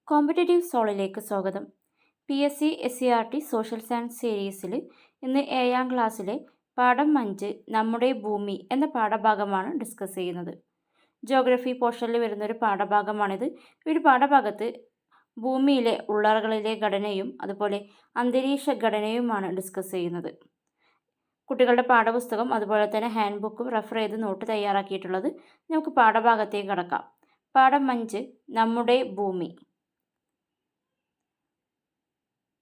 Competitive സോളിലേക്ക് സ്വാഗതം. PSC SCERT social science സീരീസിൽ ഇന്ന് 7ാം ക്ലാസ്സിലെ പാഠം 5 നമ്മുടെ ഭൂമി എന്ന പാഠഭാഗമാണ് ഡിസ്കസ് ചെയ്യുന്നത്. ജോഗ്രഫി പോർഷനിൽ വരുന്നൊരു പാഠഭാഗമാണിത്. ഈ ഒരു പാഠഭാഗത്ത് ഭൂമിയിലെ ഉള്ളറകളിലെ ഘടനയും അതുപോലെ അന്തരീക്ഷ ഘടനയുമാണ് ഡിസ്കസ് ചെയ്യുന്നത്. കുട്ടികളുടെ പാഠപുസ്തകം അതുപോലെ തന്നെ ഹാൻഡ് ബുക്കും റെഫർ ചെയ്ത് നോട്ട് തയ്യാറാക്കിയിട്ടുള്ളത്. നമുക്ക് പാഠഭാഗത്തേക്ക് കടക്കാം. പാഠം 5 നമ്മുടെ ഭൂമി.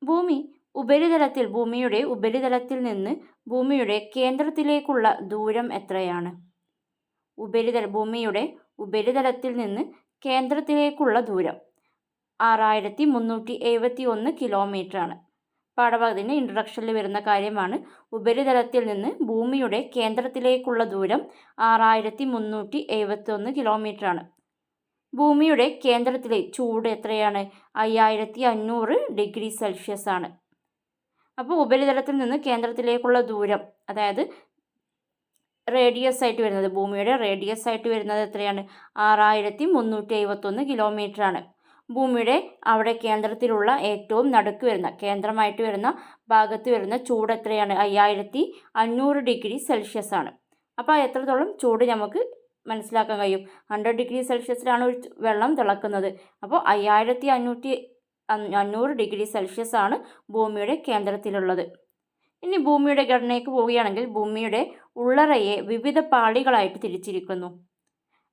ഭൂമിയുടെ ഉപരിതലത്തിൽ നിന്ന് ഭൂമിയുടെ കേന്ദ്രത്തിലേക്കുള്ള ദൂരം എത്രയാണ്? ഭൂമിയുടെ ഉപരിതലത്തിൽ നിന്ന് കേന്ദ്രത്തിലേക്കുള്ള ദൂരം 6371 കിലോമീറ്റർ ആണ്. പാഠഭാഗത്തിൻ്റെ ഇൻട്രൊഡക്ഷനിൽ വരുന്ന കാര്യമാണ്. ഉപരിതലത്തിൽ നിന്ന് ഭൂമിയുടെ കേന്ദ്രത്തിലേക്കുള്ള ദൂരം 6371 കിലോമീറ്റർ ആണ്. ഭൂമിയുടെ കേന്ദ്രത്തിലെ ചൂട് എത്രയാണ്? 5500 ഡിഗ്രി സെൽഷ്യസ് ആണ്. അപ്പോൾ ഉപരിതലത്തിൽ നിന്ന് കേന്ദ്രത്തിലേക്കുള്ള ദൂരം, അതായത് റേഡിയസ് ആയിട്ട് വരുന്നത്, ഭൂമിയുടെ റേഡിയസ് ആയിട്ട് വരുന്നത് എത്രയാണ്? 6371 കിലോമീറ്റർ ആണ്. ഭൂമിയുടെ അവിടെ കേന്ദ്രത്തിലുള്ള ഏറ്റവും നടുക്ക് വരുന്ന, കേന്ദ്രമായിട്ട് വരുന്ന ഭാഗത്ത് വരുന്ന ചൂട് എത്രയാണ്? 5500 ഡിഗ്രി സെൽഷ്യസ് ആണ്. അപ്പോൾ എത്രത്തോളം ചൂട് നമുക്ക് മനസ്സിലാക്കാൻ കഴിയും. 100 ഡിഗ്രി സെൽഷ്യസിലാണ് ഒരു വെള്ളം തിളക്കുന്നത്. അപ്പോൾ 5500 ഡിഗ്രി സെൽഷ്യസ് ആണ് ഭൂമിയുടെ കേന്ദ്രത്തിലുള്ളത്. ഇനി ഭൂമിയുടെ ഘടനയ്ക്ക് പോവുകയാണെങ്കിൽ ഭൂമിയുടെ ഉള്ളറയെ വിവിധ പാളികളായിട്ട് തിരിച്ചിരിക്കുന്നു.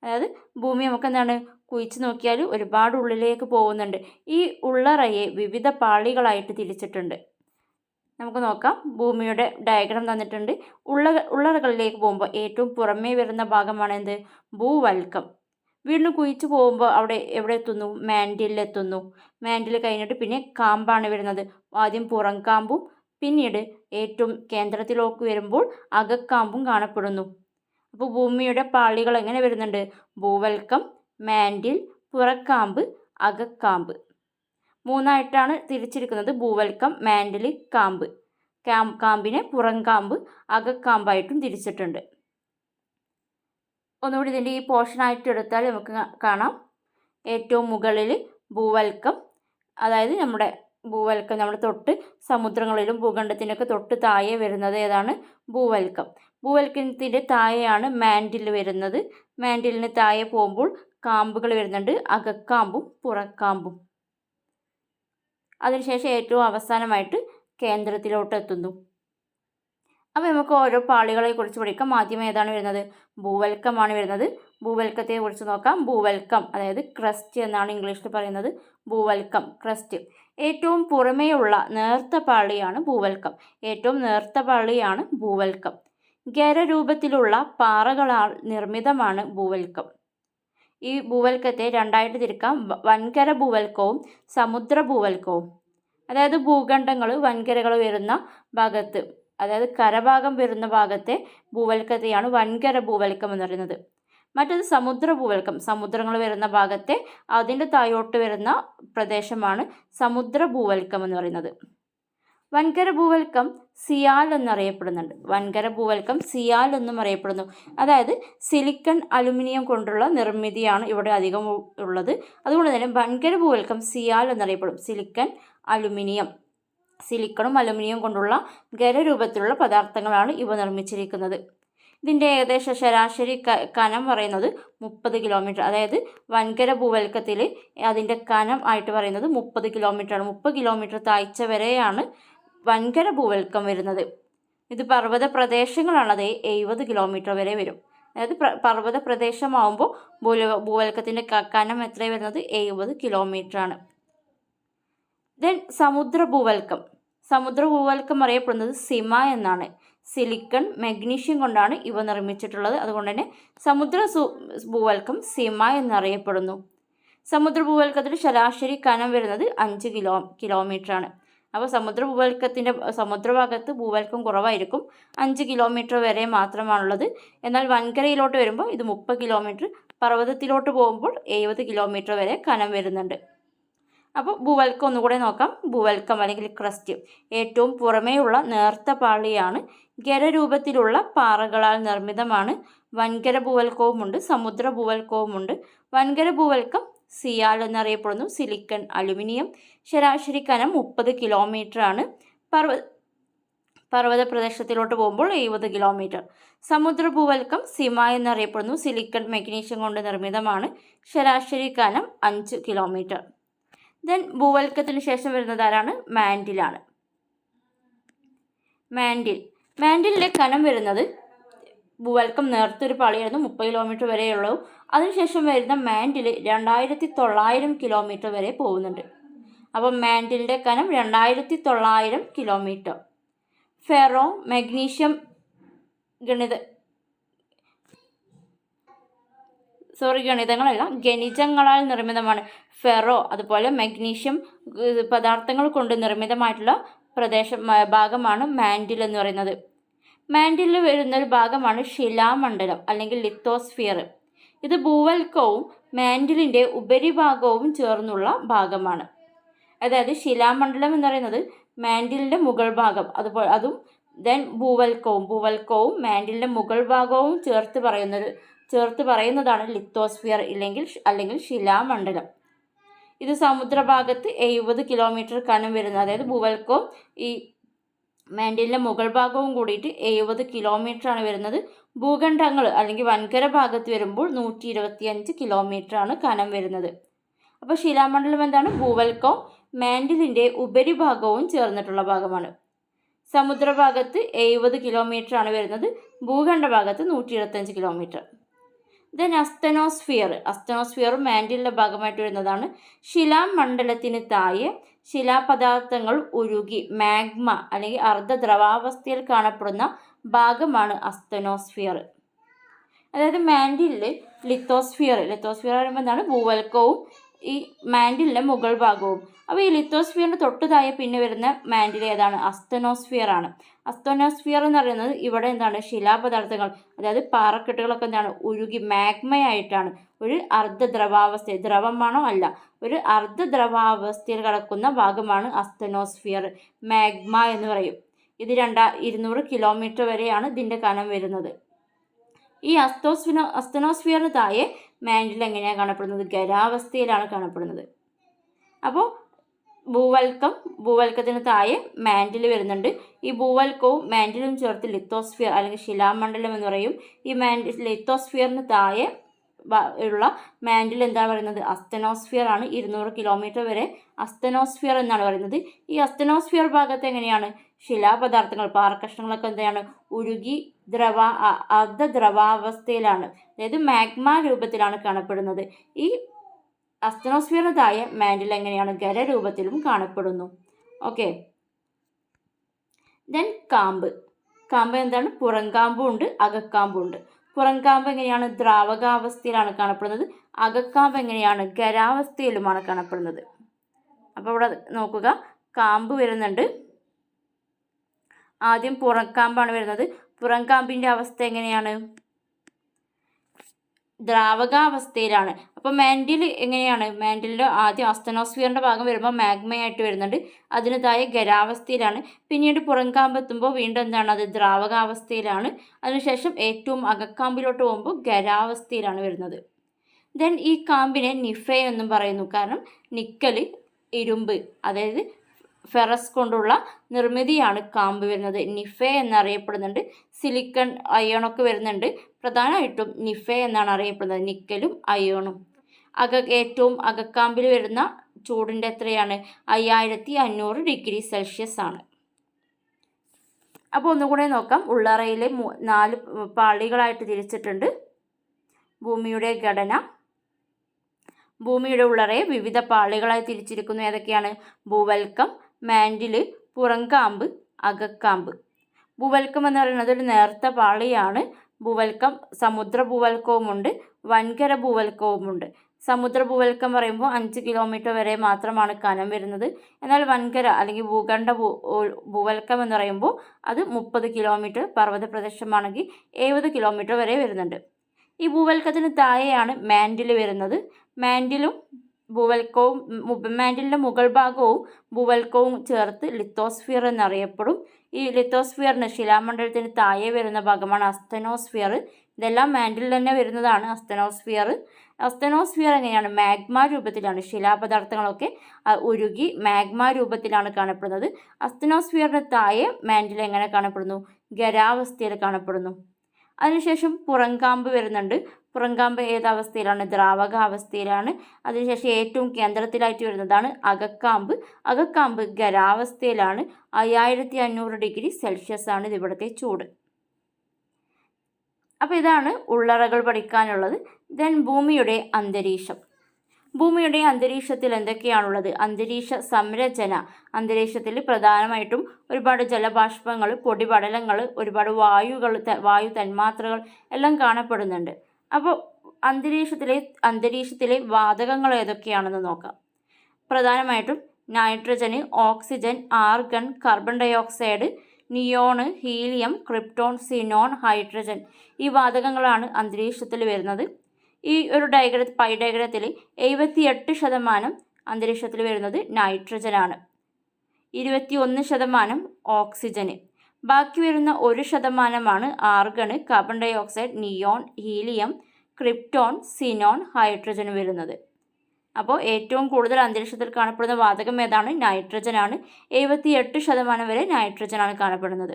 അതായത് ഭൂമി നമുക്ക് എന്താണ്, കുഴിച്ച് നോക്കിയാൽ ഒരുപാട് ഉള്ളിലേക്ക് പോകുന്നുണ്ട്. ഈ ഉള്ളറയെ വിവിധ പാളികളായിട്ട് തിരിച്ചിട്ടുണ്ട്. നമുക്ക് നോക്കാം. ഭൂമിയുടെ ഡയഗ്രാം തന്നിട്ടുണ്ട്. ഉള്ളറകളിലേക്ക് പോകുമ്പോൾ ഏറ്റവും പുറമേ വരുന്ന ഭാഗമാണ് എന്ത്? ഭൂവൽക്കം. വീണ്ടും കുഴിച്ച് പോകുമ്പോൾ അവിടെ എവിടെ എത്തുന്നു? മാൻഡിലെത്തുന്നു. മാൻഡിൽ കഴിഞ്ഞിട്ട് പിന്നെ കാമ്പാണ് വരുന്നത്. ആദ്യം പുറം കാമ്പും പിന്നീട് ഏറ്റവും കേന്ദ്രത്തിലേക്ക് വരുമ്പോൾ അകക്കാമ്പും കാണപ്പെടുന്നു. അപ്പോൾ ഭൂമിയുടെ പാളികൾ എങ്ങനെ വരുന്നുണ്ട്? ഭൂവൽക്കം, മാൻഡിൽ, പുറക്കാമ്പ്, അകക്കാമ്പ്. മൂന്നായിട്ടാണ് തിരിച്ചിരിക്കുന്നത്. ഭൂവൽക്കം, മാൻഡിൽ, കാമ്പ്. കാമ്പിനെ പുറംകാമ്പ്, അകക്കാമ്പായിട്ടും തിരിച്ചിട്ടുണ്ട്. ഒന്നുകൂടി ഇതിൻ്റെ ഈ പോർഷനായിട്ട് എടുത്താൽ നമുക്ക് കാണാം. ഏറ്റവും മുകളിൽ ഭൂവൽക്കം, അതായത് നമ്മുടെ ഭൂവൽക്കം, നമ്മുടെ തൊട്ട് സമുദ്രങ്ങളിലും ഭൂഖണ്ഡത്തിനൊക്കെ തൊട്ട് താഴെ വരുന്നത് ഏതാണ്? ഭൂവൽക്കം. ഭൂവൽക്കത്തിൻ്റെ താഴെയാണ് മാൻഡിൽ വരുന്നത്. മാൻഡിലിന് താഴെ പോകുമ്പോൾ കാമ്പുകൾ വരുന്നുണ്ട്, അകക്കാമ്പും പുറക്കാമ്പും. അതിനുശേഷം ഏറ്റവും അവസാനമായിട്ട് കേന്ദ്രത്തിലോട്ട് എത്തുന്നു. അപ്പോൾ നമുക്ക് ഓരോ പാളികളെ കുറിച്ച് പഠിക്കാം. ആദ്യം ഏതാണ് വരുന്നത്? ഭൂവൽക്കമാണ് വരുന്നത്. ഭൂവൽക്കത്തെ കുറിച്ച് നോക്കാം. ഭൂവൽക്കം, അതായത് ക്രസ്റ്റ് എന്നാണ് ഇംഗ്ലീഷിൽ പറയുന്നത്. ഭൂവൽക്കം, ക്രസ്റ്റ്. ഏറ്റവും പുറമേയുള്ള നേർത്ത പാളിയാണ് ഭൂവൽക്കം. ഏറ്റവും നേർത്ത പാളിയാണ് ഭൂവൽക്കം. ഖരരൂപത്തിലുള്ള പാറകളാൽ നിർമ്മിതമാണ് ഭൂവൽക്കം. ഈ ഭൂവൽക്കത്തെ രണ്ടായിട്ട് തിരിക്കാം. വൻകര ഭൂവൽക്കവും സമുദ്ര ഭൂവൽക്കവും. അതായത് ഭൂഖണ്ഡങ്ങൾ, വൻകരകൾ വരുന്ന ഭാഗത്ത്, അതായത് കരഭാഗം വരുന്ന ഭാഗത്തെ ഭൂവൽക്കത്തെയാണ് വൻകര ഭൂവൽക്കം എന്ന് പറയുന്നത്. മറ്റത് സമുദ്ര ഭൂവൽക്കം. സമുദ്രങ്ങൾ വരുന്ന ഭാഗത്തെ അതിൻ്റെ താഴോട്ട് വരുന്ന പ്രദേശമാണ് സമുദ്ര ഭൂവൽക്കം എന്ന് പറയുന്നത്. വൻകര ഭൂവൽക്കം സിയാൽ എന്നറിയപ്പെടുന്നുണ്ട്. വൻകര ഭൂവൽക്കം സിയാൽ എന്നും അറിയപ്പെടുന്നു. അതായത് സിലിക്കൺ അലുമിനിയം കൊണ്ടുള്ള നിർമ്മിതിയാണ് ഇവിടെ അധികം ഉള്ളത്. അതുകൊണ്ട് തന്നെ വൻകര ഭൂവൽക്കം സിയാൽ എന്നറിയപ്പെടും. സിലിക്കണും അലുമിനിയം കൊണ്ടുള്ള ഖരരൂപത്തിലുള്ള പദാർത്ഥങ്ങളാണ് ഇവ നിർമ്മിച്ചിരിക്കുന്നത്. ഇതിൻ്റെ ഏകദേശം ശരാശരി കനം പറയുന്നത് 30 കിലോമീറ്റർ. അതായത് വൻകര ഭൂവൽക്കത്തിൽ അതിൻ്റെ കനം ആയിട്ട് പറയുന്നത് 30 കിലോമീറ്ററാണ്. 30 കിലോമീറ്റർ താഴ്ച വരെയാണ് വൻകര ഭൂവൽക്കം വരുന്നത്. ഇത് പർവ്വത പ്രദേശങ്ങളാണത് 70 കിലോമീറ്റർ വരെ വരും. അതായത് പർവ്വത പ്രദേശമാകുമ്പോൾ ഭൂവൽക്കത്തിൻ്റെ കനം എത്ര വരുന്നത്? 70 കിലോമീറ്ററാണ്. ദെൻ സമുദ്ര ഭൂവൽക്കം അറിയപ്പെടുന്നത് സിമ എന്നാണ്. സിലിക്കൺ, മഗ്നീഷ്യം കൊണ്ടാണ് ഇവ നിർമ്മിച്ചിട്ടുള്ളത്. അതുകൊണ്ട് തന്നെ സമുദ്ര ഭൂവൽക്കം സിമ എന്നറിയപ്പെടുന്നു. സമുദ്ര ഭൂവൽക്കത്തിൽ ശരാശരി കനം വരുന്നത് 5 കിലോമീറ്ററാണ്. അപ്പോൾ സമുദ്രഭാഗത്ത് ഭൂവൽക്കം കുറവായിരിക്കും. 5 കിലോമീറ്റർ വരെ മാത്രമാണുള്ളത്. എന്നാൽ വൻകരയിലോട്ട് വരുമ്പോൾ ഇത് 30 കിലോമീറ്റർ, പർവ്വതത്തിലോട്ട് പോകുമ്പോൾ 70 കിലോമീറ്റർ വരെ കനം വരുന്നുണ്ട്. അപ്പോൾ ഭൂവൽക്കം ഒന്നുകൂടെ നോക്കാം. ഭൂവൽക്കം അല്ലെങ്കിൽ ക്രസ്റ്റ് ഏറ്റവും പുറമേയുള്ള നേർത്ത പാളിയാണ്. ഖരരൂപത്തിലുള്ള പാറകളാൽ നിർമ്മിതമാണ്. വൻകര ഭൂവൽക്കവുമുണ്ട്, സമുദ്ര ഭൂവൽക്കവുമുണ്ട്. വൻകര ഭൂവൽക്കം സിയാൽ എന്നറിയപ്പെടുന്നു. Silicon, aluminium. ശരാശരി കനം 30 കിലോമീറ്ററാണ്. പർവ്വത പ്രദേശത്തിലോട്ട് പോകുമ്പോൾ 70 കിലോമീറ്റർ. സമുദ്ര ഭൂവൽക്കം സിമ എന്നറിയപ്പെടുന്നു. സിലിക്കൺ, മഗ്നീഷ്യം കൊണ്ട് നിർമ്മിതമാണ്. ശരാശരി കനം 5 കിലോമീറ്റർ. ദെൻ ഭൂവൽക്കത്തിന് ശേഷം വരുന്നത് ആരാണ്? മാൻഡിലാണ്. മാൻഡിലിലെ കനം വരുന്നത്, ഭൂവൽക്കം നേർത്തൊരു പാളിയായിരുന്നു, 30 കിലോമീറ്റർ വരെയുള്ളൂ. അതിനുശേഷം വരുന്ന മാൻഡിൽ 2900 കിലോമീറ്റർ വരെ പോകുന്നുണ്ട്. അപ്പം മാൻഡിലിൻ്റെ കനം 2900 കിലോമീറ്റർ. ഫെറോ, മഗ്നീഷ്യം ഗണിതങ്ങളല്ല, ഖനിജങ്ങളാൽ നിർമ്മിതമാണ്. ഫെറോ അതുപോലെ മഗ്നീഷ്യം പദാർത്ഥങ്ങൾ കൊണ്ട് നിർമ്മിതമായിട്ടുള്ള ഭാഗമാണ് മാൻഡിൽ എന്ന് പറയുന്നത്. മാൻഡിലിൽ വരുന്ന ഒരു ഭാഗമാണ് ശിലാമണ്ഡലം അല്ലെങ്കിൽ ലിത്തോസ്ഫിയർ. ഇത് ഭൂവൽക്കവും മാൻഡിലിൻ്റെ ഉപരിഭാഗവും ചേർന്നുള്ള ഭാഗമാണ്. അതായത് ശിലാമണ്ഡലം എന്ന് പറയുന്നത് മാൻഡിലിൻ്റെ മുകൾ ഭാഗം, അതുപോലെ അതും ദെൻ ഭൂവൽക്കവും മാൻഡിലിൻ്റെ മുകൾ ഭാഗവും ചേർത്ത് പറയുന്നതാണ് ലിത്തോസ്ഫിയർ അല്ലെങ്കിൽ ശിലാമണ്ഡലം. ഇത് സമുദ്രഭാഗത്ത് 70 കിലോമീറ്റർ കനം വരുന്നത്, അതായത് ഭൂവൽക്കവും ഈ മാൻഡിലിൻ്റെ മുകൾ ഭാഗവും കൂടിയിട്ട് 70 കിലോമീറ്ററാണ് വരുന്നത്. ഭൂഖണ്ഡങ്ങൾ അല്ലെങ്കിൽ വൻകര ഭാഗത്ത് വരുമ്പോൾ 125 കിലോമീറ്ററാണ് കനം വരുന്നത്. അപ്പോൾ ശിലാമണ്ഡലം എന്താണ്? ഭൂവൽക്കവും മാൻഡിലിൻ്റെ ഉപരിഭാഗവും ചേർന്നിട്ടുള്ള ഭാഗമാണ്. സമുദ്രഭാഗത്ത് 70 കിലോമീറ്ററാണ് വരുന്നത്. ഭൂഖണ്ഡ ഭാഗത്ത് 125 കിലോമീറ്റർ. ദെൻ അസ്തനോസ്ഫിയറും മാൻഡിലിൻ്റെ ഭാഗമായിട്ട് വരുന്നതാണ്. ശിലാമണ്ഡലത്തിന് താഴെ ശിലാപദാർത്ഥങ്ങൾ ഉരുകി മാഗ്മ അല്ലെങ്കിൽ അർദ്ധദ്രവാവസ്ഥയിൽ കാണപ്പെടുന്ന ഭാഗമാണ് അസ്തനോസ്ഫിയർ. അതായത് മാൻഡിലിൽ ലിത്തോസ്ഫിയർ പറയുമ്പോൾ എന്താണ്? ഭൂവൽക്കവും ഈ മാൻഡിലിൻ്റെ മുകൾ ഭാഗവും. അപ്പോൾ ഈ ലിത്തോസ്ഫിയറിൻ്റെ തൊട്ട് താഴെ പിന്നെ വരുന്ന മാൻഡിൽ ഏതാണ്? അസ്തനോസ്ഫിയർ ആണ്. അസ്തനോസ്ഫിയർ എന്ന് പറയുന്നത് ഇവിടെ എന്താണ്? ശിലാപദാർത്ഥങ്ങൾ, അതായത് പാറക്കെട്ടുകളൊക്കെ എന്താണ്? ഉരുകി മാഗ്മയായിട്ടാണ് ഒരു അർദ്ധദ്രവാവസ്ഥ, ദ്രവമാണോ അല്ല, ഒരു അർദ്ധദ്രവാവസ്ഥയിൽ കിടക്കുന്ന ഭാഗമാണ് അസ്തനോസ്ഫിയർ, മാഗ്മ എന്ന് പറയും. ഇത് 200 കിലോമീറ്റർ വരെയാണ് ഇതിൻ്റെ കനം വരുന്നത്. ഈ അസ്തനോസ്ഫിയറിന് താഴെ മാൻഡിൽ എങ്ങനെയാണ് കാണപ്പെടുന്നത്? ഖരാവസ്ഥയിലാണ് കാണപ്പെടുന്നത്. അപ്പോൾ ഭൂവൽക്കത്തിന് താഴെ മാൻഡിൽ വരുന്നുണ്ട്. ഈ ഭൂവൽക്കവും മാൻഡിലും ചേർത്ത് ലിത്തോസ്ഫിയർ അല്ലെങ്കിൽ ശിലാമണ്ഡലം എന്ന് പറയും. ഈ ലിത്തോസ്ഫിയറിന് താഴെ ഉള്ള മാൻഡിൽ എന്താണ് പറയുന്നത്? അസ്തനോസ്ഫിയർ ആണ്. 200 കിലോമീറ്റർ വരെ അസ്തനോസ്ഫിയർ എന്നാണ് പറയുന്നത്. ഈ അസ്തനോസ്ഫിയർ ഭാഗത്ത് എങ്ങനെയാണ്? ശിലാപദാർത്ഥങ്ങൾ, പാറക്കഷ്ണങ്ങളൊക്കെ എന്താണ്? ഉരുകി അർദ്ധദ്രവാവസ്ഥയിലാണ്, അതായത് മാഗ്മ രൂപത്തിലാണ് കാണപ്പെടുന്നത്. ഈ അസ്തനോസ്ഫിയറിന് താഴെ മാൻഡിൽ എങ്ങനെയാണ്? ഖരരൂപത്തിലും കാണപ്പെടുന്നു. ഓക്കെ. ദെൻ കാമ്പ് എന്താണ്? പുറംകാമ്പും ഉണ്ട്, അകക്കാമ്പും ഉണ്ട്. പുറംകാമ്പ് എങ്ങനെയാണ്? ദ്രാവകാവസ്ഥയിലാണ് കാണപ്പെടുന്നത്. അകക്കാമ്പ് എങ്ങനെയാണ്? ഖരാവസ്ഥയിലുമാണ് കാണപ്പെടുന്നത്. അപ്പോൾ ഇവിടെ നോക്കുക, കാമ്പ് വരുന്നുണ്ട്. ആദ്യം പുറംകാമ്പാണ് വരുന്നത്. പുറംകാമ്പിൻ്റെ അവസ്ഥ എങ്ങനെയാണ്? ദ്രാവകാവസ്ഥയിലാണ്. അപ്പോൾ മാൻഡിൽ എങ്ങനെയാണ്? മാൻഡിലിൻ്റെ ആദ്യം അസ്തനോസ്ഫിയറിൻ്റെ ഭാഗം വരുമ്പോൾ മാഗ്മയായിട്ട് വരുന്നുണ്ട്. അതിന് താഴെ ഖരാവസ്ഥയിലാണ്. പിന്നീട് പുറംകാമ്പ് എത്തുമ്പോൾ വീണ്ടും എന്താണ്? അത് ദ്രാവകാവസ്ഥയിലാണ്. അതിനുശേഷം ഏറ്റവും അകക്കാമ്പിലോട്ട് പോകുമ്പോൾ ഖരാവസ്ഥയിലാണ് വരുന്നത്. ദെൻ ഈ കാമ്പിനെ നിഫെ എന്നും പറയുന്നു. കാരണം നിക്കൽ, ഇരുമ്പ്, അതായത് ഫെറസ് കൊണ്ടുള്ള നിർമ്മിതിയാണ് കാമ്പ് വരുന്നത്. നിഫെ എന്നറിയപ്പെടുന്നുണ്ട്. സിലിക്കൺ, അയോണൊക്കെ വരുന്നുണ്ട്. പ്രധാനമായിട്ടും നിഫെ എന്നാണ് അറിയപ്പെടുന്നത്, നിക്കലും അയോണും. ഏറ്റവും അകക്കാമ്പിൽ വരുന്ന ചൂടിൻ്റെ എത്രയാണ്? 5500 ഡിഗ്രി സെൽഷ്യസ് ആണ്. അപ്പോൾ ഒന്നുകൂടെ നോക്കാം. ഉള്ളറയിലെ 4 പാളികളായിട്ട് തിരിച്ചിട്ടുണ്ട്. ഭൂമിയുടെ ഘടന. ഭൂമിയുടെ ഉള്ളറയെ വിവിധ പാളികളായി തിരിച്ചിരിക്കുന്നു. ഏതൊക്കെയാണ്? ഭൂവൽക്കം, മാൻഡിൽ, പുറംകാമ്പ്, അകക്കാമ്പ്. ഭൂവൽക്കം എന്ന് പറയുന്നത് ഒരു നേർത്ത പാളിയാണ്. ഭൂവൽക്കം സമുദ്ര ഭൂവൽക്കവുമുണ്ട്, വൻകര ഭൂവൽക്കവുമുണ്ട്. സമുദ്ര ഭൂവൽക്കം പറയുമ്പോൾ 5 കിലോമീറ്റർ വരെ മാത്രമാണ് കനം വരുന്നത്. എന്നാൽ വൻകര അല്ലെങ്കിൽ ഭൂഖണ്ഡ ഭൂവൽക്കം എന്ന് പറയുമ്പോൾ അത് 30 കിലോമീറ്റർ, പർവ്വത പ്രദേശമാണെങ്കിൽ 70 കിലോമീറ്റർ വരെ വരുന്നുണ്ട്. ഈ ഭൂവൽക്കത്തിന് താഴെയാണ് മാൻഡിൽ വരുന്നത്. മാൻഡിലും ഭൂവൽക്കവും മാൻഡിലിൻ്റെ മുകൾ ഭാഗവും ഭൂവൽക്കവും ചേർത്ത് ലിത്തോസ്ഫിയർ എന്നറിയപ്പെടും. ഈ ലിത്തോസ്ഫിയറിന് ശിലാമണ്ഡലത്തിന് താഴെ വരുന്ന ഭാഗമാണ് അസ്തനോസ്ഫിയർ. ഇതെല്ലാം മാൻഡിൽ തന്നെ വരുന്നതാണ് അസ്തനോസ്ഫിയർ. അസ്തനോസ്ഫിയർ എങ്ങനെയാണ്? മാഗ്മ രൂപത്തിലാണ്. ശിലാപദാർത്ഥങ്ങളൊക്കെ ഉരുകി മാഗ്മ രൂപത്തിലാണ് കാണപ്പെടുന്നത്. അസ്തനോസ്ഫിയറിന് താഴെ മാൻഡിൽ എങ്ങനെ കാണപ്പെടുന്നു? ഖരാവസ്ഥയിൽ കാണപ്പെടുന്നു. അതിനുശേഷം പുറംകാമ്പ് വരുന്നുണ്ട്. പുറംകാമ്പ് ഏതവസ്ഥയിലാണ്? ദ്രാവകാവസ്ഥയിലാണ്. അതിനുശേഷം ഏറ്റവും കേന്ദ്രത്തിലായിട്ട് വരുന്നതാണ് അകക്കാമ്പ്. അകക്കാമ്പ് ഖരാവസ്ഥയിലാണ്. 5500 ഡിഗ്രി സെൽഷ്യസ് ആണ് ഇവിടുത്തെ ചൂട്. അപ്പോൾ ഇതാണ് ഉള്ളറകൾ പഠിക്കാനുള്ളത്. ദെൻ ഭൂമിയുടെ അന്തരീക്ഷം. ഭൂമിയുടെ അന്തരീക്ഷത്തിൽ എന്തൊക്കെയാണുള്ളത്? അന്തരീക്ഷ സംരചന. അന്തരീക്ഷത്തിൽ പ്രധാനമായിട്ടും ഒരുപാട് ജലബാഷ്പങ്ങൾ, പൊടിപടലങ്ങൾ, ഒരുപാട് വായു തന്മാത്രകൾ എല്ലാം കാണപ്പെടുന്നുണ്ട്. അപ്പോൾ അന്തരീക്ഷത്തിലെ വാതകങ്ങൾ ഏതൊക്കെയാണെന്ന് നോക്കാം. പ്രധാനമായിട്ടും nitrogen, oxygen, argon, carbon dioxide, neon, helium, krypton, xenon, hydrogen ഈ വാതകങ്ങളാണ് അന്തരീക്ഷത്തിൽ വരുന്നത്. ഈ ഒരു പൈ ഡയഗ്രത്തിൽ 78% അന്തരീക്ഷത്തിൽ വരുന്നത് നൈട്രജനാണ്, 21% ഓക്സിജന്, ബാക്കി വരുന്ന 1% argon, carbon dioxide, neon, helium, krypton, xenon, hydrogen വരുന്നത്. അപ്പോൾ ഏറ്റവും കൂടുതൽ അന്തരീക്ഷത്തിൽ കാണപ്പെടുന്ന വാതകം ഏതാണ്? നൈട്രജനാണ്. 78% വരെ നൈട്രജനാണ് കാണപ്പെടുന്നത്.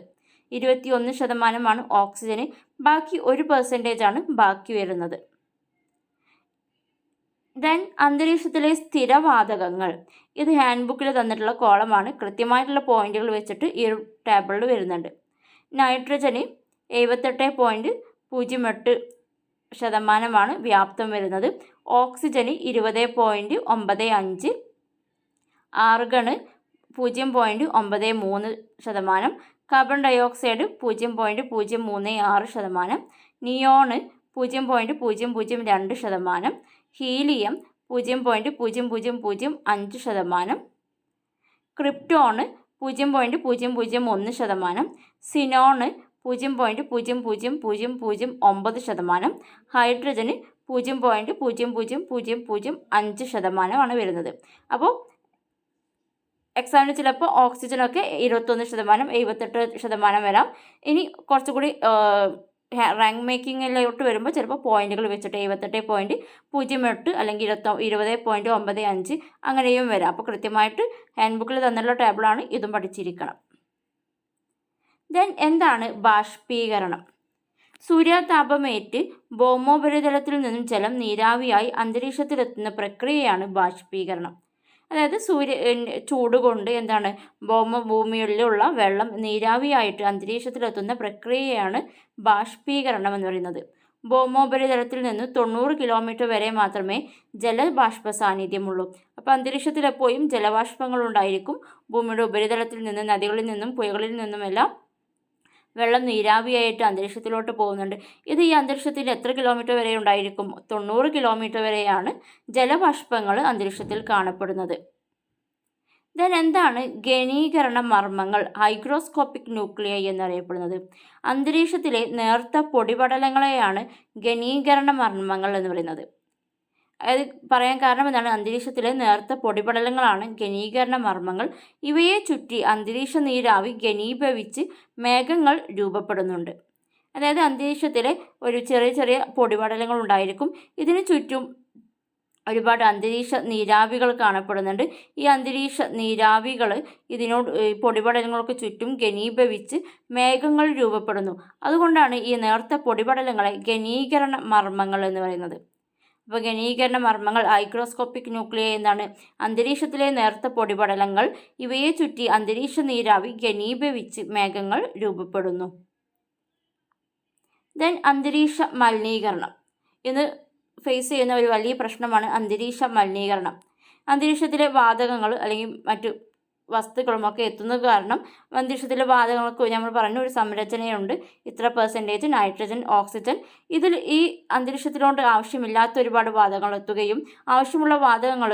21% ഓക്സിജന്, ബാക്കി 1% ബാക്കി വരുന്നത്. ദെൻ അന്തരീക്ഷത്തിലെ സ്ഥിരവാതകങ്ങൾ. ഇത് ഹാൻഡ് ബുക്കിൽ തന്നിട്ടുള്ള കോളമാണ്. കൃത്യമായിട്ടുള്ള പോയിന്റുകൾ വെച്ചിട്ട് ഈ ഒരു ടേബിളിൽ വരുന്നുണ്ട്. നൈട്രജന് 78.08% വ്യാപ്തം വരുന്നത്. ഓക്സിജന് 20.95, argon 0.93%, carbon dioxide 0.036%, neon 0.002%, helium 0.0005%, ക്രിപ്റ്റോണ് 0.001%, സിനോണ് 0.00009%, ഹൈഡ്രജന് 0.00005% വരുന്നത്. അപ്പോൾ എക്സാമിന് ചിലപ്പോൾ ഓക്സിജനൊക്കെ 21%, 78% വരാം. ഇനി കുറച്ചുകൂടി റാങ്ക് മേക്കിങ്ങിലോട്ട് വരുമ്പോൾ ചിലപ്പോൾ പോയിന്റുകൾ വെച്ചിട്ട് 78.08 അല്ലെങ്കിൽ 20.95 അങ്ങനെയും വരാം. അപ്പോൾ കൃത്യമായിട്ട് ഹാൻഡ് ബുക്കിൽ തന്നുള്ള ടേബിളാണ്, ഇതും പഠിച്ചിരിക്കണം. ദെൻ എന്താണ് ബാഷ്പീകരണം? സൂര്യാതാപമേറ്റ് ഭൗമോപരിതലത്തിൽ നിന്നും ജലം നീരാവിയായി അന്തരീക്ഷത്തിലെത്തുന്ന പ്രക്രിയയാണ് ബാഷ്പീകരണം. അതായത് ചൂട് കൊണ്ട് എന്താണ് ഭൂമിയിലുള്ള വെള്ളം നീരാവിയായിട്ട് അന്തരീക്ഷത്തിലെത്തുന്ന പ്രക്രിയയാണ് ബാഷ്പീകരണം എന്ന് പറയുന്നത്. ഭൗമോപരിതലത്തിൽ നിന്ന് 90 കിലോമീറ്റർ വരെ മാത്രമേ ജലബാഷ്പ സാന്നിധ്യമുള്ളൂ. അപ്പോൾ അന്തരീക്ഷത്തിൽ എപ്പോഴും ജലബാഷ്പങ്ങൾ ഉണ്ടായിരിക്കും. ഭൂമിയുടെ ഉപരിതലത്തിൽ നിന്ന്, നദികളിൽ നിന്നും, പുഴകളിൽ നിന്നുമെല്ലാം വെള്ളം നീരാവിയായിട്ട് അന്തരീക്ഷത്തിലോട്ട് പോകുന്നുണ്ട്. ഇത് ഈ അന്തരീക്ഷത്തിൽ എത്ര കിലോമീറ്റർ വരെ ഉണ്ടായിരിക്കും? 90 കിലോമീറ്റർ വരെയാണ് ജലബാഷ്പങ്ങൾ അന്തരീക്ഷത്തിൽ കാണപ്പെടുന്നത്. ദെൻ എന്താണ് ഘനീകരണ മർമ്മങ്ങൾ? ഹൈഗ്രോസ്കോപ്പിക് ന്യൂക്ലിയൈ എന്നറിയപ്പെടുന്നത്. അന്തരീക്ഷത്തിലെ നേർത്ത പൊടിപടലങ്ങളെയാണ് ഘനീകരണ മർമ്മങ്ങൾ എന്ന് പറയുന്നത്. അത് പറയാൻ കാരണം എന്താണ്? അന്തരീക്ഷത്തിലെ നേർത്ത പൊടിപടലങ്ങളാണ് ഘനീകരണ മർമ്മങ്ങൾ. ഇവയെ ചുറ്റി അന്തരീക്ഷ നീരാവി ഘനീഭവിച്ച് മേഘങ്ങൾ രൂപപ്പെടുന്നുണ്ട്. അതായത് അന്തരീക്ഷത്തിലെ ഒരു ചെറിയ ചെറിയ പൊടിപടലങ്ങൾ ഉണ്ടായിരിക്കും. ഇതിനു ചുറ്റും ഒരുപാട് അന്തരീക്ഷ നീരാവികൾ കാണപ്പെടുന്നുണ്ട്. ഈ അന്തരീക്ഷ നീരാവികൾ പൊടിപടലങ്ങൾക്ക് ചുറ്റും ഘനീഭവിച്ച് മേഘങ്ങൾ രൂപപ്പെടുന്നു. അതുകൊണ്ടാണ് ഈ നേർത്ത പൊടിപടലങ്ങളെ ഘനീകരണ മർമ്മങ്ങൾ എന്ന് പറയുന്നത്. അപ്പോൾ ഘനീകരണ മർമ്മങ്ങൾ ഹൈഗ്രോസ്കോപ്പിക് ന്യൂക്ലിയൈ എന്താണ്? അന്തരീക്ഷത്തിലെ നേർത്ത പൊടിപടലങ്ങൾ. ഇവയെ ചുറ്റി അന്തരീക്ഷ നീരാവി ഘനീഭവിച്ച് മേഘങ്ങൾ രൂപപ്പെടുന്നു. ദെൻ അന്തരീക്ഷ മലിനീകരണം. ഇന്ന് ഫേസ് ചെയ്യുന്ന ഒരു വലിയ പ്രശ്നമാണ് അന്തരീക്ഷ മലിനീകരണം. അന്തരീക്ഷത്തിലെ വാതകങ്ങൾ അല്ലെങ്കിൽ മറ്റു വസ്തുക്കളുമൊക്കെ എത്തുന്നത് കാരണം അന്തരീക്ഷത്തിലെ വാതകങ്ങൾക്ക് നമ്മൾ പറഞ്ഞു ഒരു സംരചനയുണ്ട്. ഇത്ര % നൈട്രജൻ, ഓക്സിജൻ. ഇതിൽ ഈ അന്തരീക്ഷത്തിലോട്ട് ആവശ്യമില്ലാത്ത ഒരുപാട് വാതകങ്ങൾ എത്തുകയും ആവശ്യമുള്ള വാതകങ്ങൾ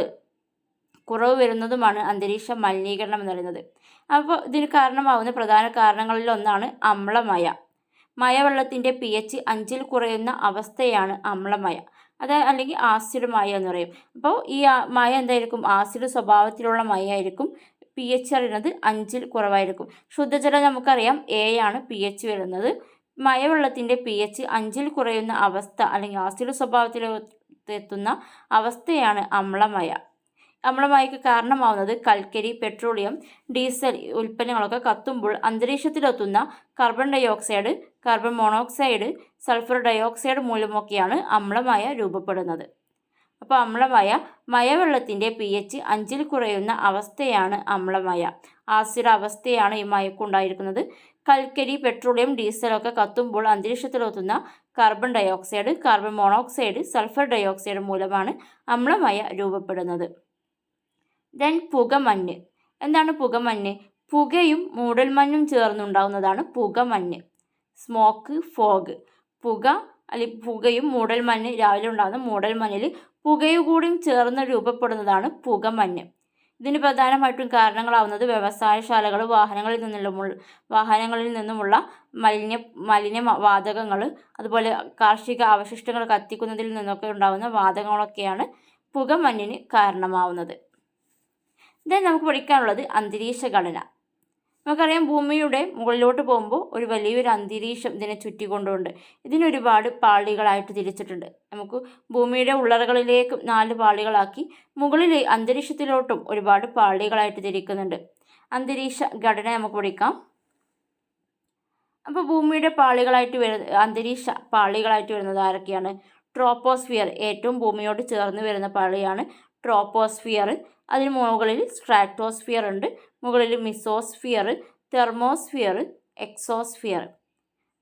കുറവ് വരുന്നതുമാണ് അന്തരീക്ഷ മലിനീകരണം എന്ന് പറയുന്നത്. അപ്പോൾ ഇതിന് കാരണമാവുന്ന പ്രധാന കാരണങ്ങളിൽ ഒന്നാണ് അമ്ലമയ. മഴവെള്ളത്തിൻ്റെ pH 5 കുറയുന്ന അവസ്ഥയാണ് അമ്ലമയ. അല്ലെങ്കിൽ ആസിഡ് മയ എന്ന് പറയും. അപ്പോൾ ഈ മയ എന്തായിരിക്കും? ആസിഡ് സ്വഭാവത്തിലുള്ള മയായിരിക്കും. pH അറിയുന്നത് 5-ൽ കുറവായിരിക്കും. ശുദ്ധജലം നമുക്കറിയാം A ആണ് pH വരുന്നത്. മയവെള്ളത്തിൻ്റെ pH 5-ൽ കുറയുന്ന അവസ്ഥ അല്ലെങ്കിൽ ആസിഡ് സ്വഭാവത്തിലെത്തുന്ന അവസ്ഥയാണ് അമ്ലമയ. അമ്ലമയക്ക് കാരണമാവുന്നത് കൽക്കരി, പെട്രോളിയം, ഡീസൽ ഉൽപ്പന്നങ്ങളൊക്കെ കത്തുമ്പോൾ അന്തരീക്ഷത്തിലെത്തുന്ന carbon dioxide, carbon monoxide, sulphur dioxide മൂലമൊക്കെയാണ് അമ്ലമയ രൂപപ്പെടുന്നത്. അപ്പോൾ മയവെള്ളത്തിൻ്റെ pH 5-ൽ കുറയുന്ന അവസ്ഥയാണ് അമ്ലമയ. ആസിഡ് അവസ്ഥയാണ് ഈ മയക്കുണ്ടായിരിക്കുന്നത്. കൽക്കരി, പെട്രോളിയം, ഡീസലൊക്കെ കത്തുമ്പോൾ അന്തരീക്ഷത്തിലെത്തുന്ന carbon dioxide, carbon monoxide, sulphur dioxide മൂലമാണ് അമ്ലമയ രൂപപ്പെടുന്നത്. ദെൻ പുകമഞ്ഞ്. എന്താണ് പുകമഞ്ഞ്? പുകയും മൂടൽമഞ്ഞും ചേർന്നുണ്ടാവുന്നതാണ് പുകമഞ്ഞ്. Smoke, fog. പുകയും മൂടൽമഞ്ഞ്, രാവിലെ ഉണ്ടാകുന്ന മൂടൽമഞ്ഞിൽ പുകയുകൂടിയും ചേർന്ന് രൂപപ്പെടുന്നതാണ് പുകമഞ്ഞ്. ഇതിന് പ്രധാനമായിട്ടും കാരണങ്ങളാവുന്നത് വ്യവസായശാലകൾ, വാഹനങ്ങളിൽ നിന്നുമുള്ള മലിന വാതകങ്ങൾ, അതുപോലെ കാർഷിക അവശിഷ്ടങ്ങൾ കത്തിക്കുന്നതിൽ നിന്നൊക്കെ ഉണ്ടാകുന്ന വാതകങ്ങളൊക്കെയാണ് പുകമഞ്ഞിന് കാരണമാവുന്നത്. ദെൻ നമുക്ക് പഠിക്കാനുള്ളത് അന്തരീക്ഷ ഘടന. നമുക്കറിയാം ഭൂമിയുടെ മുകളിലോട്ട് പോകുമ്പോൾ ഒരു വലിയൊരു അന്തരീക്ഷം ഇതിനെ ചുറ്റിക്കൊണ്ടുണ്ട്. ഇതിനൊരുപാട് പാളികളായിട്ട് തിരിച്ചിട്ടുണ്ട്. നമുക്ക് ഭൂമിയുടെ ഉള്ളറകളിലേക്ക് 4 പാളികളാക്കി മുകളിൽ അന്തരീക്ഷത്തിലോട്ടും ഒരുപാട് പാളികളായിട്ട് തിരിക്കുന്നുണ്ട്. അന്തരീക്ഷ ഘടന നമുക്ക് പഠിക്കാം. അപ്പോൾ ഭൂമിയുടെ അന്തരീക്ഷ പാളികളായിട്ട് വരുന്നത് ആരൊക്കെയാണ്? ട്രോപ്പോസ്ഫിയർ, ഏറ്റവും ഭൂമിയോട് ചേർന്ന് വരുന്ന പാളിയാണ് ട്രോപ്പോസ്ഫിയർ. അതിന് മുകളിൽ സ്ട്രാറ്റോസ്ഫിയർ ഉണ്ട്, മുകളിൽ മിസോസ്ഫിയർ, തെർമോസ്ഫിയർ, എക്സോസ്ഫിയർ.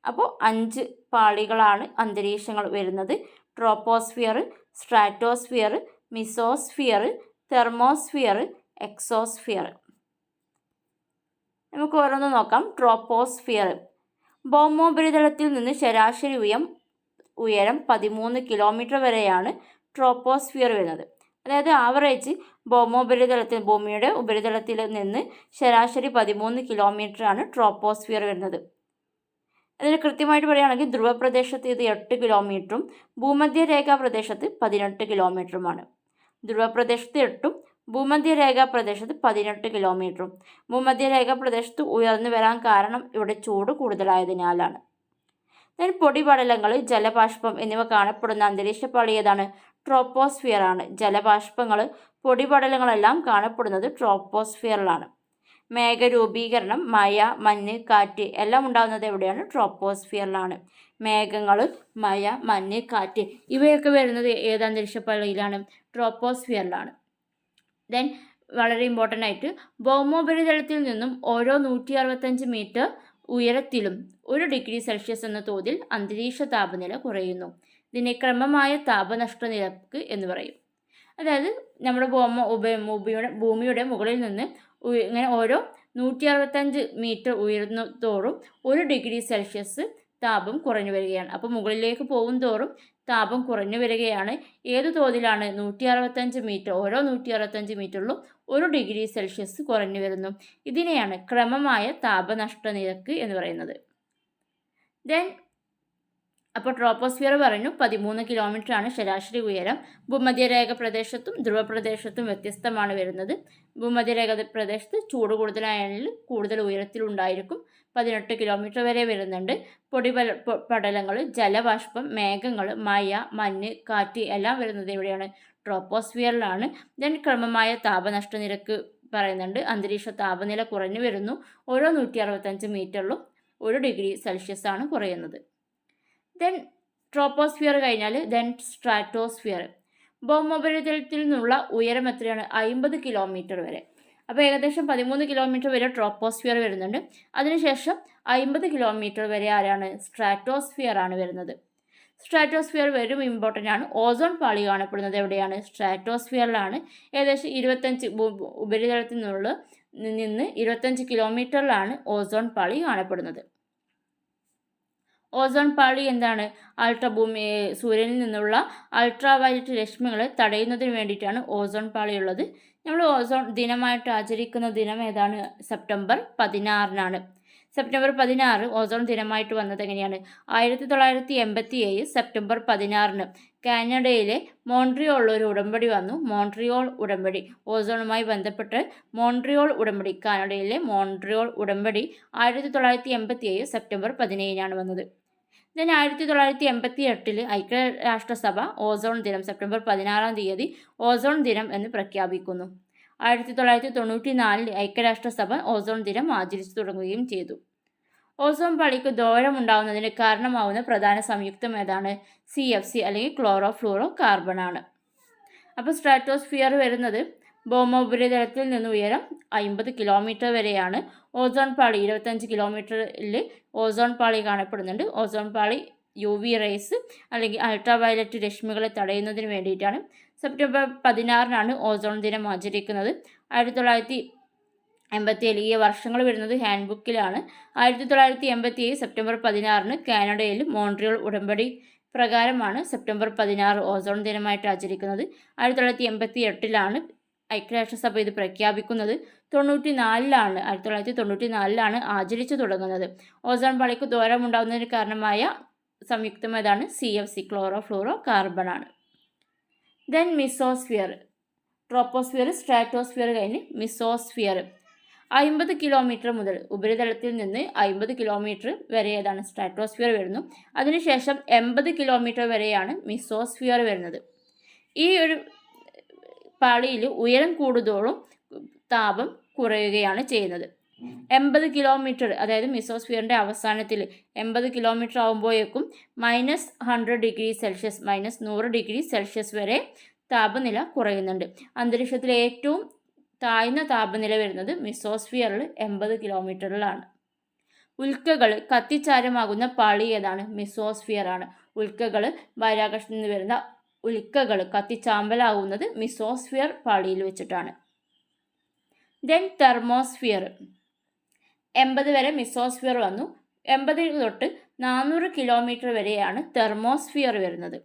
അപ്പോൾ 5 പാളികളാണ് അന്തരീക്ഷങ്ങൾ വരുന്നത്. Troposphere, stratosphere, mesosphere, thermosphere, exosphere. നമുക്ക് ഓരോന്ന് നോക്കാം. ട്രോപ്പോസ്ഫിയർ. ഭൗമോപരിതലത്തിൽ നിന്ന് ശരാശരി ഉയരം 13 കിലോമീറ്റർ വരെയാണ് ട്രോപ്പോസ്ഫിയർ വരുന്നത്. അതായത് ആവറേജ് ഭൂമിയുടെ ഉപരിതലത്തിൽ നിന്ന് ശരാശരി 13 കിലോമീറ്ററാണ് ട്രോപ്പോസ്ഫിയർ വരുന്നത്. അതിന് കൃത്യമായിട്ട് പറയുകയാണെങ്കിൽ ധ്രുവപ്രദേശത്ത് ഇത് 8 കിലോമീറ്ററും ഭൂമധ്യരേഖാ പ്രദേശത്ത് 18 കിലോമീറ്ററുമാണ്. ധ്രുവപ്രദേശത്ത് 8ഉം ഭൂമധ്യരേഖാ പ്രദേശത്ത് 18 കിലോമീറ്ററും. ഭൂമധ്യരേഖാ പ്രദേശത്ത് ഉയർന്നു വരാൻ കാരണം ഇവിടെ ചൂട് കൂടുതലായതിനാലാണ്. പൊടിപടലങ്ങൾ, ജലബാഷ്പം എന്നിവ കാണപ്പെടുന്ന അന്തരീക്ഷപാളി ഏതാണ്? ട്രോപ്പോസ്ഫിയർ ആണ്. ജലബാഷ്പങ്ങൾ, പൊടിപടലങ്ങളെല്ലാം കാണപ്പെടുന്നത് ട്രോപ്പോസ്ഫിയറിലാണ്. മേഘരൂപീകരണം, മഴ, മഞ്ഞ്, കാറ്റ് എല്ലാം ഉണ്ടാകുന്നത് എവിടെയാണ്? ട്രോപ്പോസ്ഫിയറിലാണ്. മേഘങ്ങൾ, മഴ, മഞ്ഞ്, കാറ്റ് ഇവയൊക്കെ വരുന്നത് ഏത് അന്തരീക്ഷപാളിയിലാണ്? ട്രോപ്പോസ്ഫിയറിലാണ്. ദെൻ വളരെ ഇമ്പോർട്ടൻ്റ് ആയിട്ട് ഭൗമോപരിതലത്തിൽ നിന്നും ഓരോ 165 മീറ്റർ ഉയരത്തിലും 1 ഡിഗ്രി സെൽഷ്യസ് എന്ന തോതിൽ അന്തരീക്ഷ താപനില കുറയുന്നു. ഇതിനെ ക്രമമായ താപനഷ്ട നിരക്ക് എന്ന് പറയും. അതായത് നമ്മുടെ ഭൂമിയുടെ മുകളിൽ നിന്ന് ഇങ്ങനെ ഓരോ 165 മീറ്റർ ഉയർന്ന തോറും 1 ഡിഗ്രി സെൽഷ്യസ് താപം കുറഞ്ഞു വരികയാണ്. അപ്പോൾ മുകളിലേക്ക് പോകും തോറും താപം കുറഞ്ഞു വരികയാണ്. ഏത് തോതിലാണ്? 165 മീറ്റർ, ഓരോ 165 മീറ്ററിലും 1 ഡിഗ്രി സെൽഷ്യസ് കുറഞ്ഞു വരുന്നു. ഇതിനെയാണ് ക്രമമായ താപനഷ്ട നിരക്ക് എന്ന് പറയുന്നത്. ദെൻ അപ്പോൾ ട്രോപ്പോസ്ഫിയർ പറഞ്ഞു 13 കിലോമീറ്ററാണ് ശരാശരി ഉയരം. ഭൂമധ്യരേഖ പ്രദേശത്തും ധ്രുവപ്രദേശത്തും വ്യത്യസ്തമാണ് വരുന്നത്. ഭൂമധ്യരേഖ പ്രദേശത്ത് ചൂട് കൂടുതലായാൽ കൂടുതൽ ഉയരത്തിലുണ്ടായിരിക്കും. 18 കിലോമീറ്റർ വരെ വരുന്നുണ്ട്. പടലങ്ങൾ, ജലബാഷ്പം, മേഘങ്ങൾ, മഴ, മഞ്ഞ്, കാറ്റ് എല്ലാം വരുന്നത് എവിടെയാണ്? ട്രോപ്പോസ്ഫിയറിലാണ്. ദെൻ ക്രമമായ താപനഷ്ട നിരക്ക് പറയുന്നുണ്ട്. അന്തരീക്ഷ താപനില കുറഞ്ഞു വരുന്നു. ഓരോ 165 മീറ്ററിലും 1 ഡിഗ്രി സെൽഷ്യസ് ആണ് കുറയുന്നത്. ദെൻ ട്രോപ്പോസ്ഫിയർ കഴിഞ്ഞാൽ ദെൻ സ്ട്രാറ്റോസ്ഫിയർ. ഭൗമോപരിതലത്തിൽ നിന്നുള്ള ഉയരം എത്രയാണ്? 50 കിലോമീറ്റർ വരെ. അപ്പോൾ ഏകദേശം 13 കിലോമീറ്റർ വരെ ട്രോപ്പോസ്ഫിയർ വരുന്നുണ്ട്. അതിനുശേഷം 50 കിലോമീറ്റർ വരെ ആരാണ്? സ്ട്രാറ്റോസ്ഫിയർ ആണ് വരുന്നത്. സ്ട്രാറ്റോസ്ഫിയർ വരും ഇമ്പോർട്ടൻ്റ് ആണ്. ഓസോൺ പാളി കാണപ്പെടുന്നത് എവിടെയാണ്? സ്ട്രാറ്റോസ്ഫിയറിലാണ്. ഏകദേശം 25 ഉപരിതലത്തിൽ നിന്ന് 25 കിലോമീറ്ററിലാണ് ഓസോൺ പാളി കാണപ്പെടുന്നത്. ഓസോൺ പാളി എന്താണ്? സൂര്യനിൽ നിന്നുള്ള അൾട്രാ വയലറ്റ് രശ്മികളെ തടയുന്നതിന് വേണ്ടിയിട്ടാണ് ഓസോൺ പാളി ഉള്ളത്. നമ്മൾ ഓസോൺ ദിനമായിട്ട് ആചരിക്കുന്ന ദിനം ഏതാണ്? സെപ്റ്റംബർ 16-നാണ്. സെപ്റ്റംബർ 16 ഓസോൺ ദിനമായിട്ട് വന്നത് എങ്ങനെയാണ്? 1987 സെപ്റ്റംബർ 16 കാനഡയിലെ മോൺട്രിയോളിൽ ഒരു ഉടമ്പടി വന്നു. മോൺട്രിയോൾ ഉടമ്പടി, ഓസോണുമായി ബന്ധപ്പെട്ട് മോൺട്രിയോൾ ഉടമ്പടി, കാനഡയിലെ മോൺട്രിയോൾ ഉടമ്പടി 1987 സെപ്റ്റംബർ 17 വന്നത്. ദെൻ 1988 ഐക്യരാഷ്ട്രസഭ ഓസോൺ ദിനം സെപ്റ്റംബർ 16 ഓസോൺ ദിനം എന്ന് പ്രഖ്യാപിക്കുന്നു. 1994 ഐക്യരാഷ്ട്രസഭ ഓസോൺ ദിനം ആചരിച്ചു തുടങ്ങുകയും ചെയ്തു. ഓസോൺ പാളിക്ക് ദോഷമുണ്ടാകുന്നതിന് കാരണമാവുന്ന പ്രധാന സംയുക്തം ഏതാണ്? CFC അല്ലെങ്കിൽ ക്ലോറോ ഫ്ലൂറോ കാർബൺ ആണ്. അപ്പോൾ സ്ട്രാറ്റോസ്ഫിയർ വരുന്നത് ഭൗമോപരിതലത്തിൽ നിന്ന് ഉയരം 50 കിലോമീറ്റർ വരെയാണ്. ഓസോൺ പാളി 25 കിലോമീറ്ററിൽ ഓസോൺ പാളി കാണപ്പെടുന്നുണ്ട്. ഓസോൺ പാളി UV റേസ് അല്ലെങ്കിൽ അൾട്രാവയലറ്റ് രശ്മികളെ തടയുന്നതിന് വേണ്ടിയിട്ടാണ്. സെപ്റ്റംബർ 16 ഓസോൺ ദിനം ആചരിക്കുന്നത്. 1987 ഈ വർഷങ്ങൾ വരുന്നത് ഹാൻഡ് ബുക്കിലാണ്. 1987 സെപ്റ്റംബർ 16 കാനഡയിൽ മോൺട്രിയോൾ ഉടമ്പടി പ്രകാരമാണ് സെപ്റ്റംബർ 16 ഓസോൺ ദിനമായിട്ട് ആചരിക്കുന്നത്. 1988 ഐക്യരാഷ്ട്രസഭ ഇത് പ്രഖ്യാപിക്കുന്നത്. 1994 ആചരിച്ചു തുടങ്ങുന്നത്. ഓസോൺ പാളിക്ക് ദോഷമുണ്ടാകുന്നതിന് കാരണമായ സംയുക്തം ഏതാണ്? CFC ക്ലോറോ ഫ്ലൂറോ കാർബൺ ആണ്. ദെൻ മിസോസ്ഫിയർ, ട്രോപ്പോസ്ഫിയർ, സ്ട്രാറ്റോസ്ഫിയർ കഴിഞ്ഞ് മിസോസ്ഫിയർ 50 കിലോമീറ്റർ മുതൽ ഉപരിതലത്തിൽ നിന്ന് 50 കിലോമീറ്റർ വരെ ഏതാണ്? സ്ട്രാറ്റോസ്ഫിയർ വരുന്നു. അതിനുശേഷം 80 കിലോമീറ്റർ വരെയാണ് മിസോസ്ഫിയർ വരുന്നത്. ഈ ഒരു പാളിയിൽ ഉയരം കൂടുതോളം താപം കുറയുകയാണ് ചെയ്യുന്നത്. 80 കിലോമീറ്റർ, അതായത് മിസോസ്ഫിയറിൻ്റെ അവസാനത്തിൽ 80 കിലോമീറ്റർ ആകുമ്പോഴേക്കും -100 ഡിഗ്രി സെൽഷ്യസ്, -100 ഡിഗ്രി സെൽഷ്യസ് വരെ താപനില കുറയുന്നുണ്ട്. അന്തരീക്ഷത്തിലെ ഏറ്റവും താഴ്ന്ന താപനില വരുന്നത് മിസോസ്ഫിയറിൽ 80 കിലോമീറ്ററിലാണ്. ഉൽക്കകൾ കത്തിച്ചാരമാകുന്ന പാളി ഏതാണ്? മിസോസ്ഫിയർ ആണ്. ഉൽക്കകൾ, ബഹിരാകാശത്ത് നിന്ന് വരുന്ന ഉൽക്കകൾ കത്തിച്ചാമ്പലാകുന്നത് മിസോസ്ഫിയർ പാളിയിൽ വെച്ചിട്ടാണ്. ദെൻ തെർമോസ്ഫിയർ 80 വരെ മിസോസ്ഫിയർ വന്നു. 80 തൊട്ട് 400 കിലോമീറ്റർ വരെയാണ് തെർമോസ്ഫിയർ വരുന്നത്.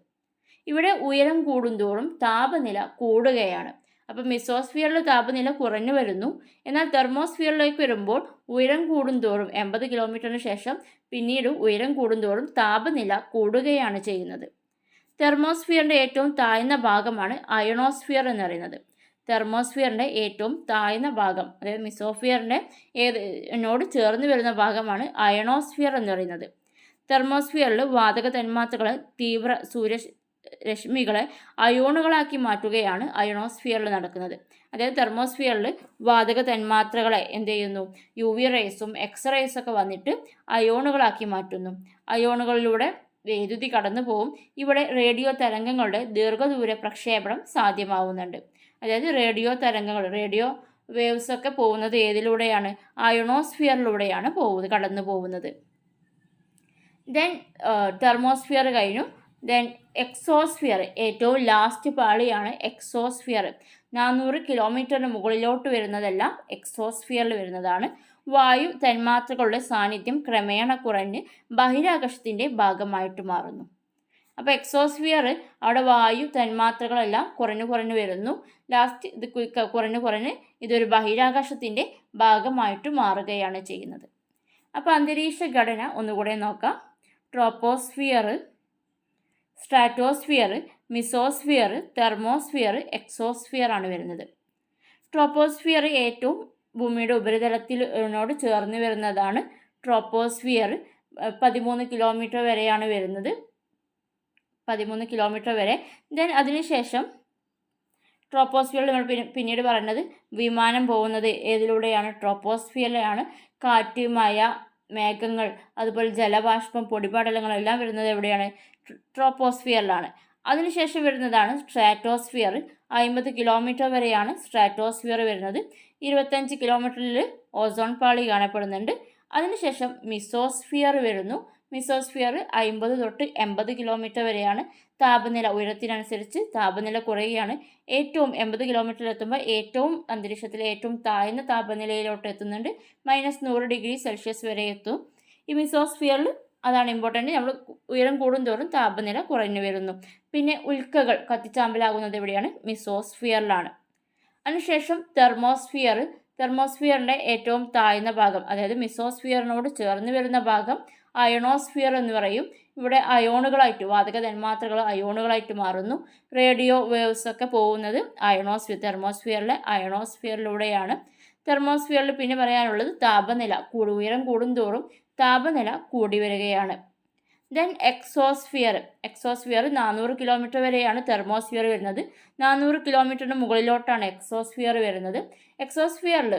ഇവിടെ ഉയരം കൂടുന്തോറും താപനില കൂടുകയാണ്. അപ്പോൾ മിസോസ്ഫിയറിൽ താപനില കുറഞ്ഞു വരുന്നു. എന്നാൽ തെർമോസ്ഫിയറിലേക്ക് വരുമ്പോൾ ഉയരം കൂടുന്തോറും 80 കിലോമീറ്ററിന് ശേഷം പിന്നീട് ഉയരം കൂടുന്തോറും താപനില കൂടുകയാണ് ചെയ്യുന്നത്. തെർമോസ്ഫിയറിൻ്റെ ഏറ്റവും താഴ്ന്ന ഭാഗമാണ് അയണോസ്ഫിയർ എന്ന് പറയുന്നത്. തെർമോസ്ഫിയറിൻ്റെ ഏറ്റവും താഴ്ന്ന ഭാഗം, അതായത് മിസോസ്ഫിയറിൻ്റെ നോട് ചേർന്ന് വരുന്ന ഭാഗമാണ് അയണോസ്ഫിയർ എന്ന് പറയുന്നത്. തെർമോസ്ഫിയറിൽ വാതക തന്മാത്രകളെ തീവ്ര സൂര്യരശ്മികളെ അയോണുകളാക്കി മാറ്റുകയാണ് അയണോസ്ഫിയറിൽ നടക്കുന്നത്. അതായത് തെർമോസ്ഫിയറിൽ വാതക തന്മാത്രകളെ എന്ത് ചെയ്യുന്നു? UV റേസും X-റേസും ഒക്കെ വന്നിട്ട് അയോണുകളാക്കി മാറ്റുന്നു. അയോണുകളിലൂടെ വൈദ്യുതി കടന്നു പോകും. ഇവിടെ റേഡിയോ തരംഗങ്ങളുടെ ദീർഘദൂര പ്രക്ഷേപണം സാധ്യമാവുന്നുണ്ട്. അതായത് റേഡിയോ തരംഗങ്ങൾ, റേഡിയോ വേവ്സ് ഒക്കെ പോകുന്നത് ഏതിലൂടെയാണ്? അയണോസ്ഫിയറിലൂടെയാണ് കടന്നു പോകുന്നത്. ദെൻ തെർമോസ്ഫിയർ കഴിഞ്ഞു. ദെൻ എക്സോസ്ഫിയർ, ഏറ്റവും ലാസ്റ്റ് പാളിയാണ് എക്സോസ്ഫിയർ. 400 കിലോമീറ്ററിന് മുകളിലോട്ട് വരുന്നതെല്ലാം എക്സോസ്ഫിയറിൽ വരുന്നതാണ്. വായു തന്മാത്രകളുടെ സാന്നിധ്യം ക്രമേണ കുറഞ്ഞ് ബഹിരാകാശത്തിൻ്റെ ഭാഗമായിട്ട് മാറുന്നു. അപ്പോൾ എക്സോസ്ഫിയർ അവിടെ വായു തന്മാത്രകളെല്ലാം കുറഞ്ഞു വരുന്നു. ലാസ്റ്റ് ഇത് കുറഞ്ഞ് ഇതൊരു ബഹിരാകാശത്തിൻ്റെ ഭാഗമായിട്ട് മാറുകയാണ് ചെയ്യുന്നത്. അപ്പോൾ അന്തരീക്ഷ ഘടന ഒന്നുകൂടെ നോക്കാം. Troposphere, stratosphere, mesosphere, thermosphere, exosphere ആണ് വരുന്നത്. ട്രോപ്പോസ്ഫിയർ ഏറ്റവും ഭൂമിയുടെ ഉപരിതലത്തിനോട് ചേർന്ന് വരുന്നതാണ് ട്രോപ്പോസ്ഫിയർ. 13 കിലോമീറ്റർ വരെയാണ് വരുന്നത്, 13 കിലോമീറ്റർ വരെ. ദെൻ അതിനുശേഷം ട്രോപ്പോസ്ഫിയറിൽ നമ്മൾ പിന്നീട് പറയുന്നത് വിമാനം പോകുന്നത് ഏതിലൂടെയാണ്? ട്രോപ്പോസ്ഫിയറിലാണ്. കാറ്റ്, മഴ, മേഘങ്ങൾ, അതുപോലെ ജലബാഷ്പം, പൊടിപടലങ്ങളെല്ലാം വരുന്നത് എവിടെയാണ്? ട്രോപ്പോസ്ഫിയറിലാണ്. അതിനുശേഷം വരുന്നതാണ് സ്ട്രാറ്റോസ്ഫിയർ. 50 കിലോമീറ്റർ വരെയാണ് സ്ട്രാറ്റോസ്ഫിയർ വരുന്നത്. 25 കിലോമീറ്ററിൽ ഓസോൺ പാളി കാണപ്പെടുന്നുണ്ട്. അതിനുശേഷം മിസോസ്ഫിയർ വരുന്നു. മിസോസ്ഫിയർ 50 തൊട്ട് 80 കിലോമീറ്റർ വരെയാണ്. താപനില ഉയരത്തിനനുസരിച്ച് താപനില കുറയുകയാണ്. ഏറ്റവും 80 കിലോമീറ്ററിൽ എത്തുമ്പോൾ ഏറ്റവും അന്തരീക്ഷത്തിലെ ഏറ്റവും താഴ്ന്ന താപനിലയിലോട്ട് എത്തുന്നുണ്ട്. -100 ഡിഗ്രി സെൽഷ്യസ് വരെ എത്തും. ഈ മിസോസ്ഫിയറിൽ അതാണ് ഇമ്പോർട്ടൻ്റ്. നമ്മൾ ഉയരം കൂടുന്തോറും താപനില കുറഞ്ഞു വരുന്നു. പിന്നെ ഉൽക്കകൾ കത്തിച്ചാമ്പലാകുന്നത് എവിടെയാണ്? മിസോസ്ഫിയറിലാണ്. അതിനുശേഷം തെർമോസ്ഫിയർ തെർമോസ്ഫിയറിൻ്റെ ഏറ്റവും താഴ്ന്ന ഭാഗം, അതായത് മിസോസ്ഫിയറിനോട് ചേർന്ന് വരുന്ന ഭാഗം അയണോസ്ഫിയർ എന്ന് പറയും. ഇവിടെ അയോണുകളായിട്ട്, വാതക തന്മാത്രകൾ അയോണുകളായിട്ട് മാറുന്നു. റേഡിയോ വേവ്സ് ഒക്കെ പോകുന്നത് തെർമോസ്ഫിയറിലെ അയണോസ്ഫിയറിലൂടെയാണ്. തെർമോസ്ഫിയറിൽ പിന്നെ പറയാനുള്ളത് താപനില ഉയരം കൂടുന്തോറും താപനില കൂടി വരികയാണ്. ദെൻ എക്സോസ്ഫിയർ 400 കിലോമീറ്റർ വരെയാണ് തെർമോസ്ഫിയർ വരുന്നത്. 400 കിലോമീറ്ററിന് മുകളിലോട്ടാണ് എക്സോസ്ഫിയർ വരുന്നത്. എക്സോസ്ഫിയറിൽ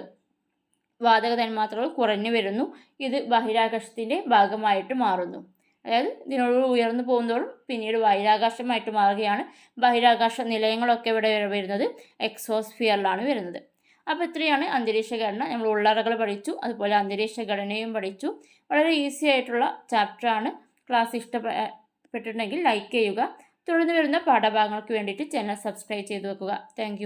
വാതക തന്മാത്രകൾ കുറഞ്ഞു വരുന്നു. ഇത് ബഹിരാകാശത്തിൻ്റെ ഭാഗമായിട്ട് മാറുന്നു. അതായത് ഇതിനോട് ഉയർന്നു പോകുന്നതോറും പിന്നീട് ബഹിരാകാശമായിട്ട് മാറുകയാണ്. ബഹിരാകാശ നിലയങ്ങളൊക്കെ ഇവിടെ വരുന്നത് എക്സോസ്ഫിയറിലാണ് വരുന്നത്. അപ്പോൾ ഇത്രയാണ് അന്തരീക്ഷ ഘടന. നമ്മൾ ഉള്ളറകൾ പഠിച്ചു, അതുപോലെ അന്തരീക്ഷ ഘടനയും പഠിച്ചു. വളരെ ഈസി ആയിട്ടുള്ള ചാപ്റ്ററാണ്. ക്ലാസ് ഇഷ്ടപ്പെട്ടിട്ടുണ്ടെങ്കിൽ ലൈക്ക് ചെയ്യുക. തുടർന്ന് വരുന്ന പാഠഭാഗങ്ങൾക്ക് വേണ്ടിയിട്ട് ചാനൽ സബ്സ്ക്രൈബ് ചെയ്ത് വെക്കുക. താങ്ക്